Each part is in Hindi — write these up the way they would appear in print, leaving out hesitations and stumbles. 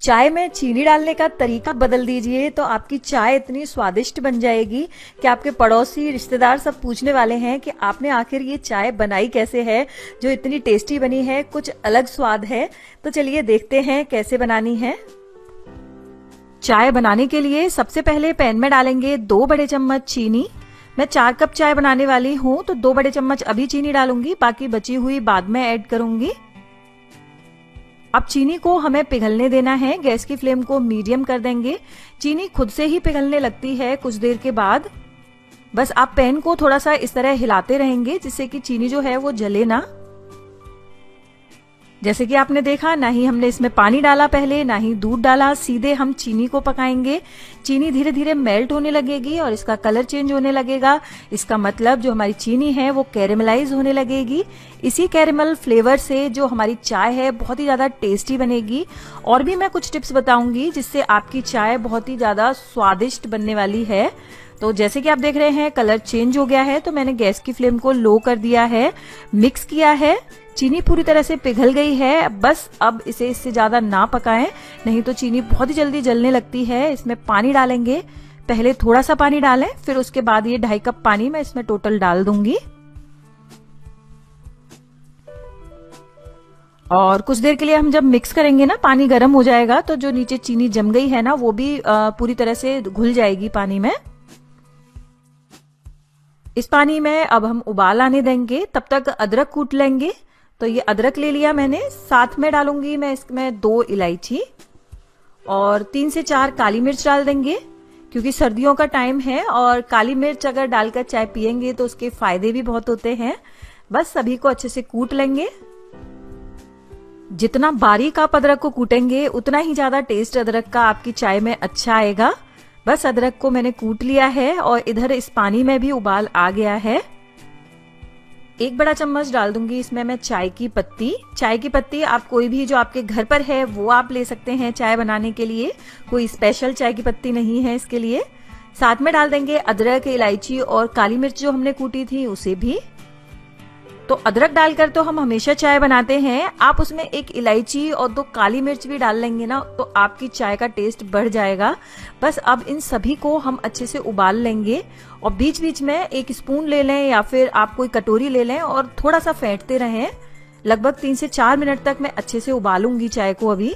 चाय में चीनी डालने का तरीका बदल दीजिए तो आपकी चाय इतनी स्वादिष्ट बन जाएगी कि आपके पड़ोसी रिश्तेदार सब पूछने वाले हैं कि आपने आखिर ये चाय बनाई कैसे है जो इतनी टेस्टी बनी है, कुछ अलग स्वाद है। तो चलिए देखते हैं कैसे बनानी है। चाय बनाने के लिए सबसे पहले पैन में डालेंगे 2 बड़े चम्मच चीनी। मैं 4 कप चाय बनाने वाली हूँ तो 2 बड़े चम्मच अभी चीनी डालूंगी, बाकी बची हुई बाद में ऐड करूंगी। अब चीनी को हमें पिघलने देना है। गैस की फ्लेम को मीडियम कर देंगे। चीनी खुद से ही पिघलने लगती है कुछ देर के बाद। बस आप पैन को थोड़ा सा इस तरह हिलाते रहेंगे जिससे कि चीनी जो है वो जले ना। जैसे कि आपने देखा, ना ही हमने इसमें पानी डाला पहले, ना ही दूध डाला, सीधे हम चीनी को पकाएंगे। चीनी धीरे धीरे मेल्ट होने लगेगी और इसका कलर चेंज होने लगेगा। इसका मतलब जो हमारी चीनी है वो कैरेमलाइज होने लगेगी। इसी कैरेमल फ्लेवर से जो हमारी चाय है बहुत ही ज्यादा टेस्टी बनेगी। और भी मैं कुछ टिप्स बताऊंगी जिससे आपकी चाय बहुत ही ज्यादा स्वादिष्ट बनने वाली है। तो जैसे कि आप देख रहे हैं कलर चेंज हो गया है तो मैंने गैस की फ्लेम को लो कर दिया है, मिक्स किया है। चीनी पूरी तरह से पिघल गई है। बस अब इसे इससे ज्यादा ना पकाएं, नहीं तो चीनी बहुत ही जल्दी जलने लगती है। इसमें पानी डालेंगे। पहले थोड़ा सा पानी डालें, फिर उसके बाद ये 2.5 कप पानी मैं इसमें टोटल डाल दूंगी। और कुछ देर के लिए हम जब मिक्स करेंगे ना, पानी गर्म हो जाएगा तो जो नीचे चीनी जम गई है ना वो भी पूरी तरह से घुल जाएगी पानी में। इस पानी में अब हम उबाल आने देंगे। तब तक अदरक कूट लेंगे। तो ये अदरक ले लिया मैंने। साथ में डालूंगी मैं इसमें 2 इलायची और 3 से 4 काली मिर्च डाल देंगे, क्योंकि सर्दियों का टाइम है और काली मिर्च अगर डालकर चाय पियेंगे तो उसके फायदे भी बहुत होते हैं। बस सभी को अच्छे से कूट लेंगे। जितना बारीक आप अदरक को कूटेंगे उतना ही ज्यादा टेस्ट अदरक का आपकी चाय में अच्छा आएगा। बस अदरक को मैंने कूट लिया है और इधर इस पानी में भी उबाल आ गया है। 1 बड़ा चम्मच डाल दूंगी इसमें मैं चाय की पत्ती। चाय की पत्ती आप कोई भी जो आपके घर पर है वो आप ले सकते हैं चाय बनाने के लिए, कोई स्पेशल चाय की पत्ती नहीं है इसके लिए। साथ में डाल देंगे अदरक, इलायची और काली मिर्च जो हमने कूटी थी उसे भी। तो अदरक डालकर तो हम हमेशा चाय बनाते हैं, आप उसमें 1 इलायची और 2 काली मिर्च भी डाल लेंगे ना तो आपकी चाय का टेस्ट बढ़ जाएगा। बस अब इन सभी को हम अच्छे से उबाल लेंगे और बीच बीच में 1 स्पून ले लें या फिर आप कोई कटोरी ले लें और थोड़ा सा फेंटते रहें। लगभग 3 से 4 मिनट तक मैं अच्छे से उबालूंगी चाय को। अभी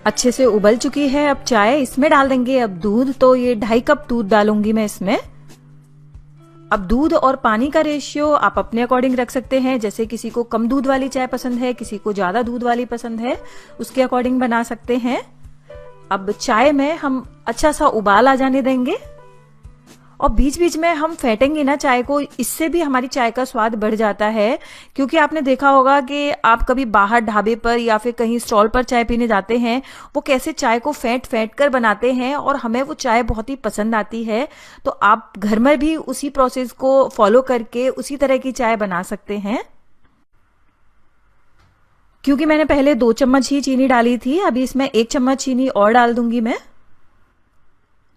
अच्छे से उबल चुकी है अब चाय। इसमें डाल देंगे अब दूध। तो ये 2.5 कप दूध डालूंगी मैं इसमें। अब दूध और पानी का रेशियो आप अपने अकॉर्डिंग रख सकते हैं। जैसे किसी को कम दूध वाली चाय पसंद है, किसी को ज्यादा दूध वाली पसंद है, उसके अकॉर्डिंग बना सकते हैं। अब चाय में हम अच्छा सा उबाल आ जाने देंगे और बीच बीच में हम फेंटेंगे ना चाय को, इससे भी हमारी चाय का स्वाद बढ़ जाता है। क्योंकि आपने देखा होगा कि आप कभी बाहर ढाबे पर या फिर कहीं स्टॉल पर चाय पीने जाते हैं, वो कैसे चाय को फेंट फेंट कर बनाते हैं और हमें वो चाय बहुत ही पसंद आती है। तो आप घर में भी उसी प्रोसेस को फॉलो करके उसी तरह की चाय बना सकते हैं। क्योंकि मैंने पहले 2 चम्मच ही चीनी डाली थी, अभी इसमें 1 चम्मच चीनी और डाल दूंगी मैं।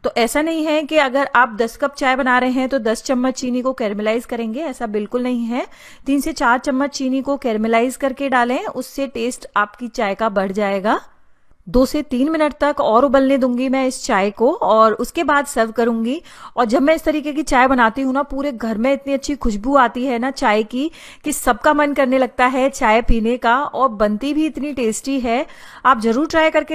तो ऐसा नहीं है कि अगर आप 10 कप चाय बना रहे हैं तो 10 चम्मच चीनी को कैरमलाइज करेंगे, ऐसा बिल्कुल नहीं है। 3 से 4 चम्मच चीनी को कैरमलाइज करके डालें, उससे टेस्ट आपकी चाय का बढ़ जाएगा। 2 से 3 मिनट तक और उबलने दूंगी मैं इस चाय को और उसके बाद सर्व करूंगी। और जब मैं इस तरीके की चाय बनाती हूँ ना, पूरे घर में इतनी अच्छी खुशबू आती है ना चाय की कि सबका मन करने लगता है चाय पीने का, और बनती भी इतनी टेस्टी है। आप जरूर ट्राई करके